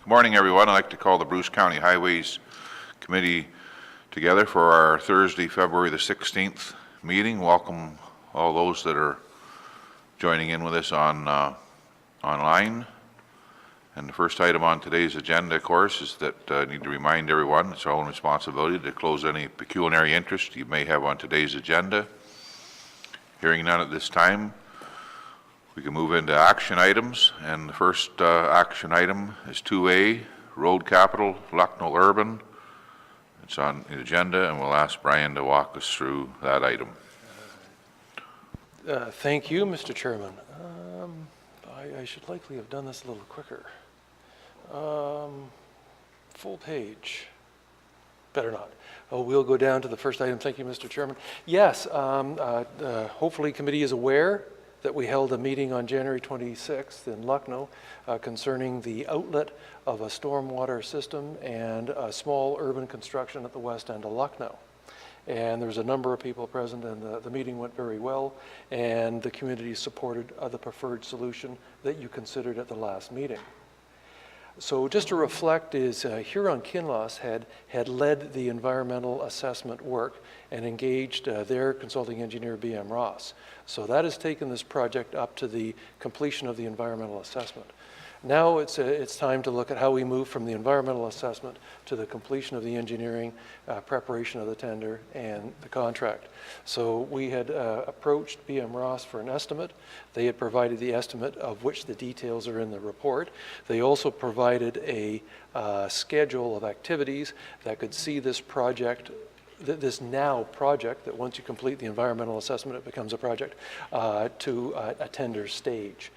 Good morning, everyone. I'd like to call the Bruce County Highways Committee together for our Thursday, February the 16th meeting. Welcome all those that are joining in with us online. And the first item on today's agenda, of course, is that I need to remind everyone it's our own responsibility to close any pecuniary interest you may have on today's agenda. Hearing none at this time, we can move into action items, and the first action item is 2A, Road Capital, Lucknow Urban. It's on the agenda, and we'll ask Brian to walk us through that item. Thank you, Mr. Chairman. I should likely have done this a little quicker. Full page. Better not. Oh, we'll go down to the first item. Thank you, Mr. Chairman. Yes, hopefully committee is aware that we held a meeting on January 26th in Lucknow concerning the outlet of a stormwater system and a small urban construction at the west end of Lucknow. And there was a number of people present, and the meeting went very well, and the community supported the preferred solution that you considered at the last meeting. So just to reflect is Huron-Kinloss had led the environmental assessment work and engaged their consulting engineer, BM Ross. So that has taken this project up to the completion of the environmental assessment. Now it's time to look at how we move from the environmental assessment to the completion of the engineering, preparation of the tender, and the contract. So we had approached BM Ross for an estimate. They had provided the estimate, of which the details are in the report. They also provided a schedule of activities that could see this project, this now project, that once you complete the environmental assessment, it becomes a project, to a tender stage.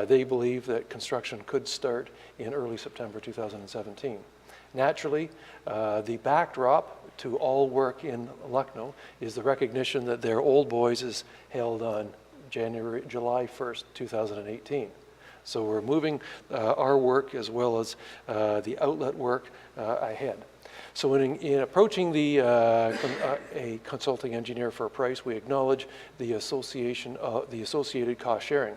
They believe that construction could start in early September 2017. Naturally, the backdrop to all work in Lucknow is the recognition that their Old Boys is held on July 1st, 2018. So we're moving our work as well as the outlet work ahead. So in approaching a consulting engineer for a price, we acknowledge the associated cost sharing.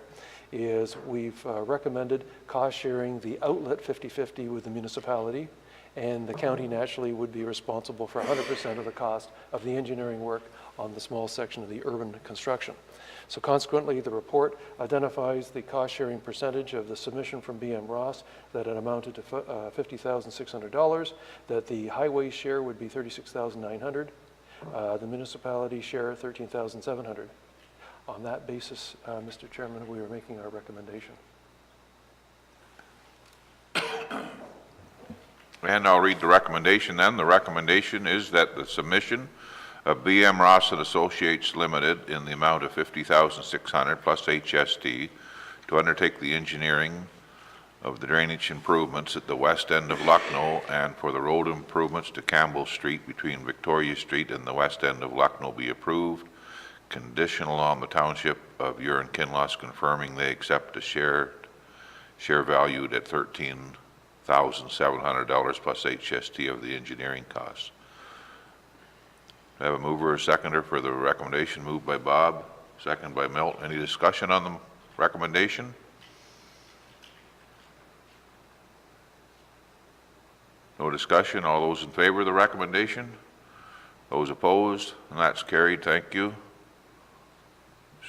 We've recommended cost sharing the outlet 50-50 with the municipality, and the county naturally would be responsible for 100% of the cost of the engineering work on the small section of the urban construction. So consequently, the report identifies the cost sharing percentage of the submission from BM Ross that it amounted to $50,600, that the highway share would be $36,900, the municipality share $13,700. On that basis, Mr. Chairman, we are making our recommendation. And I'll read the recommendation then. The recommendation is that the submission of BM Ross and Associates Limited in the amount of $50,600 plus HST to undertake the engineering of the drainage improvements at the west end of Lucknow and for the road improvements to Campbell Street between Victoria Street and the west end of Lucknow be approved, conditional on the Township of Huron-Kinloss confirming they accept a share valued at $13,700 plus HST of the engineering costs. I have a mover or seconder for the recommendation. Moved by Bob, second by Milt. Any discussion on the recommendation? No discussion. All those in favor of the recommendation? Those opposed? And that's carried. Thank you.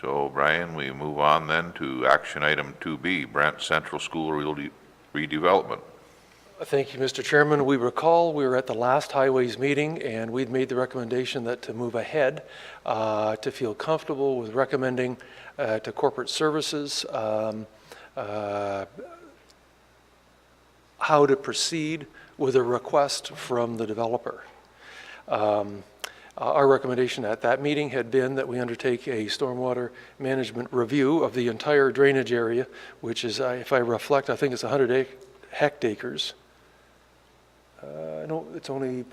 So, Brian, we move on then to action item 2B, Brent Central School redevelopment. Thank you, Mr. Chairman. We recall we were at the last Highways meeting, and we'd made the recommendation that to move ahead, to feel comfortable with recommending to corporate services how to proceed with a request from the developer. Our recommendation at that meeting had been that we undertake a stormwater management review of the entire drainage area, which is, if I reflect, I think it's 100 hectares. No, it's only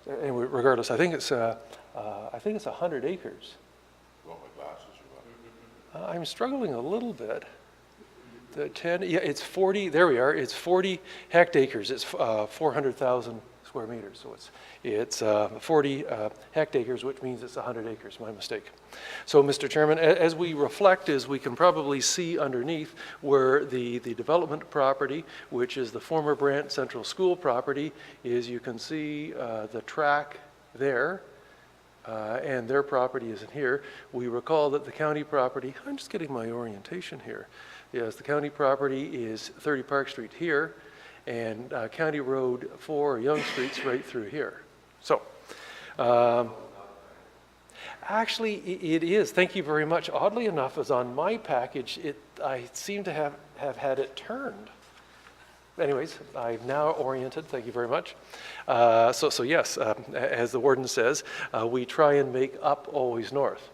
anyway, regardless, I think it's 100 acres. Want my glasses or what? I'm struggling a little bit. Yeah, it's 40. There we are. It's 40 hectares. It's 400,000 square meters. So it's 40 hectares, which means it's 100 acres, my mistake. So, Mr. Chairman, as we reflect, as we can probably see underneath where the development property, which is the former Brant Central School property, is, you can see the track there, and their property is in here. We recall that the county property, I'm just getting my orientation here. Yes, the county property is 30 Park Street here, and County Road 4, Young Street's right through here. So, actually, it is. Thank you very much. Oddly enough, as on my package, I seem to have had it turned. Anyways, I've now oriented. Thank you very much. So yes, as the warden says, we try and make up always north.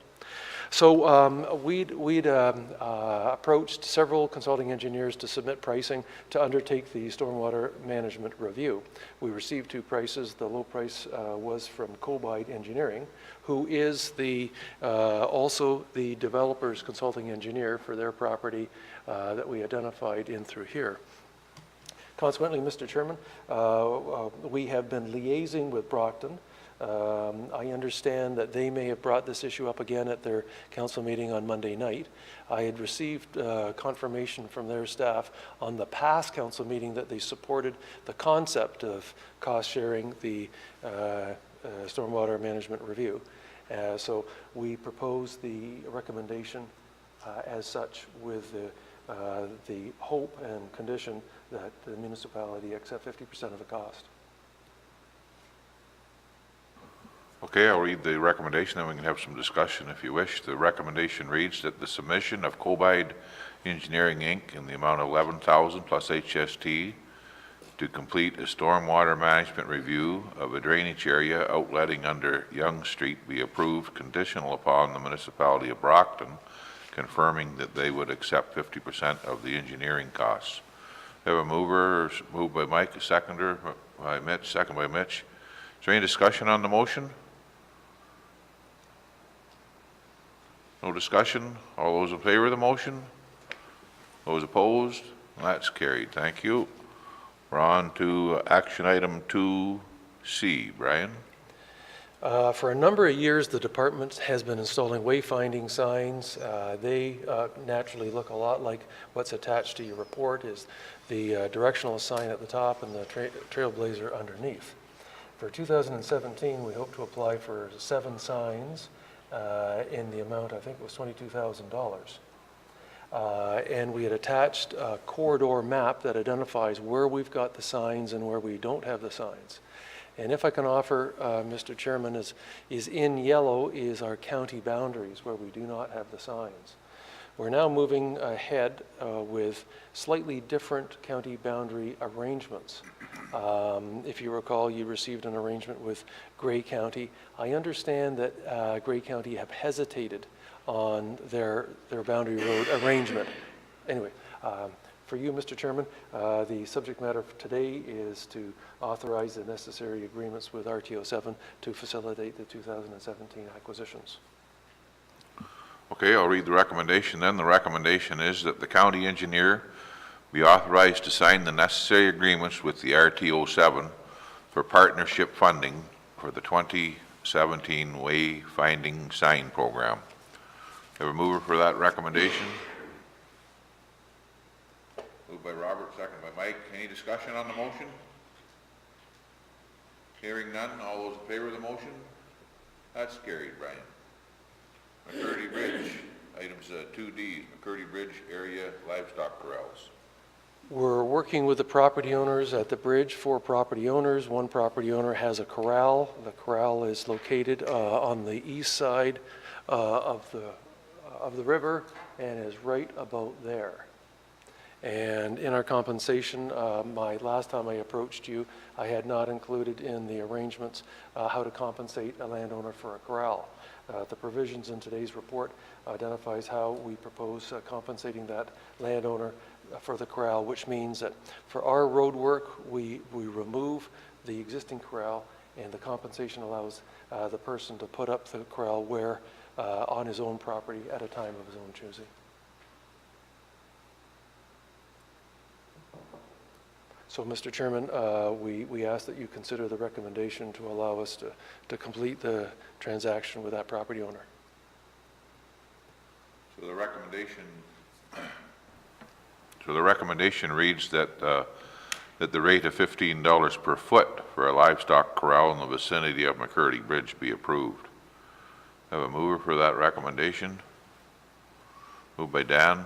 So we'd approached several consulting engineers to submit pricing to undertake the stormwater management review. We received 2 prices. The low price was from Cobide Engineering, who is also the developer's consulting engineer for their property that we identified in through here. Consequently, Mr. Chairman, we have been liaising with Brockton. I understand that they may have brought this issue up again at their council meeting on Monday night. I had received confirmation from their staff on the past council meeting that they supported the concept of cost sharing the stormwater management review. So we propose the recommendation as such with the hope and condition that the municipality accept 50% of the cost. Okay, I'll read the recommendation, then we can have some discussion if you wish. The recommendation reads that the submission of Cobide Engineering, Inc. in the amount of $11,000 plus HST to complete a stormwater management review of a drainage area outletting under Young Street be approved, conditional upon the municipality of Brockton confirming that they would accept 50% of the engineering costs. We have a mover, moved by Mike, a seconder by Mitch, second by Mitch. Is there any discussion on the motion? No discussion? All those in favor of the motion? Those opposed? That's carried. Thank you. We're on to action item 2C. Brian? For a number of years, the department has been installing wayfinding signs. They naturally look a lot like what's attached to your report, is the directional sign at the top and the trailblazer underneath. For 2017, we hope to apply for 7 signs in the amount, I think it was $22,000. And we had attached a corridor map that identifies where we've got the signs and where we don't have the signs. And if I can offer, Mr. Chairman, is in yellow is our county boundaries where we do not have the signs. We're now moving ahead with slightly different county boundary arrangements. If you recall, you received an arrangement with Grey County. I understand that Grey County have hesitated on their boundary road arrangement. Anyway, for you, Mr. Chairman, the subject matter for today is to authorize the necessary agreements with RTO7 to facilitate the 2017 acquisitions. Okay, I'll read the recommendation then. The recommendation is that the county engineer be authorized to sign the necessary agreements with the RTO7 for partnership funding for the 2017 Wayfinding Sign Program. Have a mover for that recommendation? Moved by Robert, second by Mike. Any discussion on the motion? Hearing none, all those in favor of the motion? That's carried, Brian. McCurdy Bridge, items 2D, McCurdy Bridge area livestock corrals. We're working with the property owners at the bridge, 4 property owners. 1 property owner has a corral. The corral is located on the east side of the river and is right about there. And in our compensation, last time I approached you, I had not included in the arrangements how to compensate a landowner for a corral. The provisions in today's report identifies how we propose compensating that landowner for the corral, which means that for our road work, we remove the existing corral, and the compensation allows the person to put up the corral where on his own property at a time of his own choosing. So, Mr. Chairman, we ask that you consider the recommendation to allow us to complete the transaction with that property owner. So the recommendation reads that, that the rate of $15 per foot for a livestock corral in the vicinity of McCurdy Bridge be approved. Have a mover for that recommendation? Moved by Dan,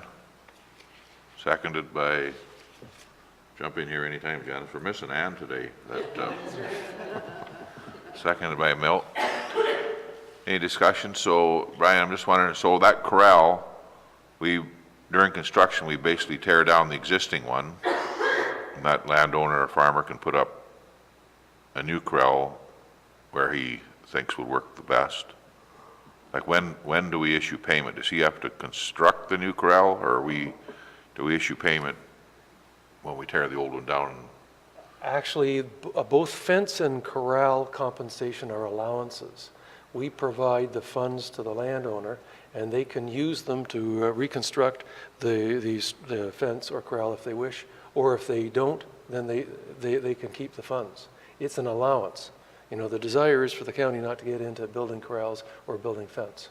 seconded by, jump in here anytime, Janice, we're missing Ann today. Seconded by Milt. Any discussion? So, Brian, I'm just wondering, so that corral, during construction, we basically tear down the existing one, and that landowner or farmer can put up a new corral where he thinks would work the best. Like when do we issue payment? Does he have to construct the new corral, or do we issue payment when we tear the old one down? Actually, both fence and corral compensation are allowances. We provide the funds to the landowner, and they can use them to reconstruct the fence or corral if they wish, or if they don't, then they can keep the funds. It's an allowance. You know, the desire is for the county not to get into building corrals or building fence.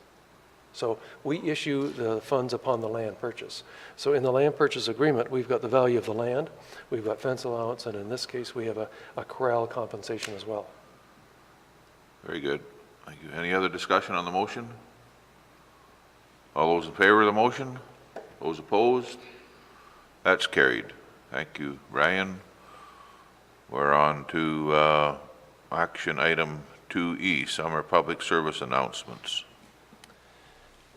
So we issue the funds upon the land purchase. So in the land purchase agreement, we've got the value of the land, we've got fence allowance, and in this case, we have a corral compensation as well. Very good. Thank you. Any other discussion on the motion? All those in favor of the motion? Those opposed? That's carried. Thank you, Brian. We're on to action item 2E, summer public service announcements.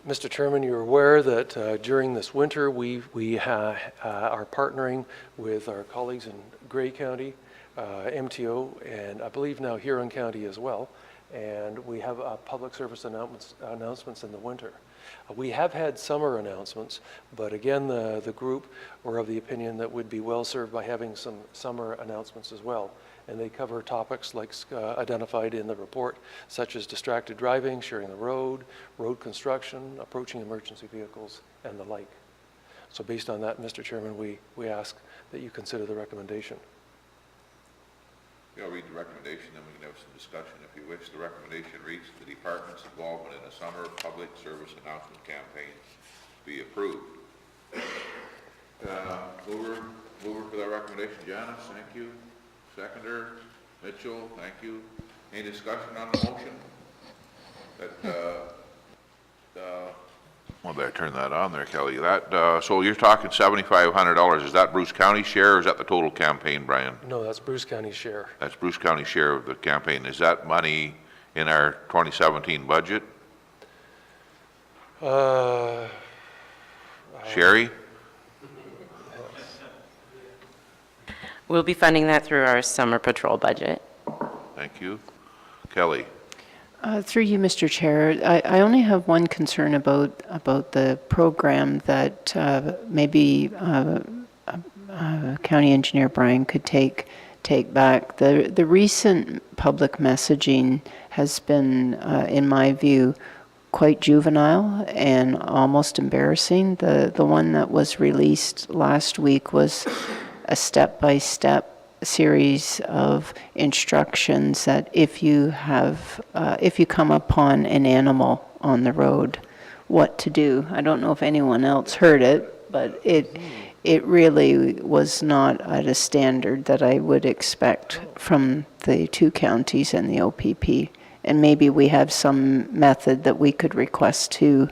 Mr. Chairman, you're aware that during this winter, we are partnering with our colleagues in Grey County, MTO, and I believe now Huron County as well, and we have public service announcements in the winter. We have had summer announcements, but again, the group were of the opinion that we'd be well served by having some summer announcements as well. And they cover topics like identified in the report, such as distracted driving, sharing the road construction, approaching emergency vehicles, and the like. So based on that, Mr. Chairman, we ask that you consider the recommendation. I'll read the recommendation, then we can have some discussion if you wish. The recommendation reads the department's involvement in a summer public service announcement campaign be approved. Mover for that recommendation, Janice, thank you. Seconder, Mitchell, thank you. Any discussion on the motion? Well, better turn that on there, Kelly. So you're talking $7,500. Is that Bruce County share, or is that the total campaign, Brian? No, that's Bruce County share. That's Bruce County share of the campaign. Is that money in our 2017 budget? Sherry? We'll be funding that through our summer patrol budget. Thank you. Kelly? Through you, Mr. Chair, I only have one concern about the program that maybe County Engineer Brian could take back. The recent public messaging has been, in my view, quite juvenile and almost embarrassing. The one that was released last week was a step-by-step series of instructions that if you come upon an animal on the road, what to do. I don't know if anyone else heard it, but it really was not at a standard that I would expect from the two counties and the OPP. And maybe we have some method that we could request to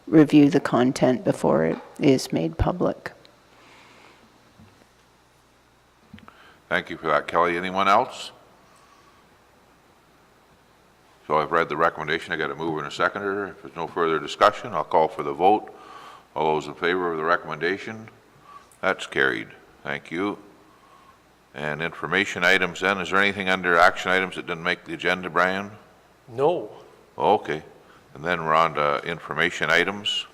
review the content before it is made public. Thank you for that, Kelly. Anyone else? So I've read the recommendation. I got a mover and a seconder. If there's no further discussion, I'll call for the vote. All those in favor of the recommendation? That's carried. Thank you. And information items then. Is there anything under action items that didn't make the agenda, Brian? No. Okay. And then we're on to information items.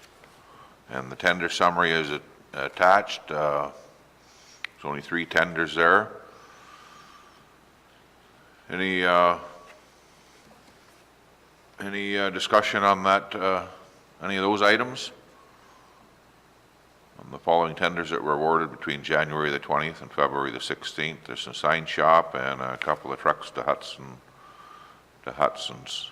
And the tender summary is attached. There's only 3 tenders there. Any discussion on that, any of those items? On The following tenders that were awarded between January the 20th and February the 16th. There's some sign shop and a couple of trucks to Hudson's.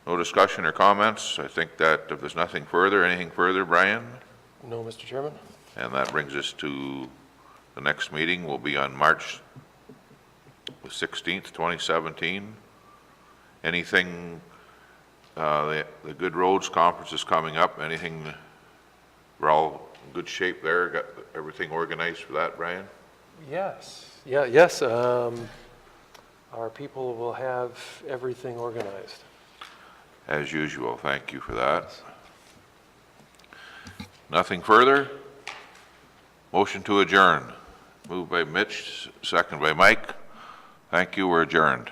No discussion or comments. I think that if there's nothing further, anything further, Brian? No, Mr. Chairman? And that brings us to the next meeting will be on March the 16th, 2017. Anything, the Good Roads Conference is coming up. Anything, we're all in good shape there? Got everything organized for that, Brian? Yes. Yeah, yes. Our people will have everything organized. As usual, thank you for that. Nothing further? Motion to adjourn. Moved by Mitch, second by Mike. Thank you, we're adjourned.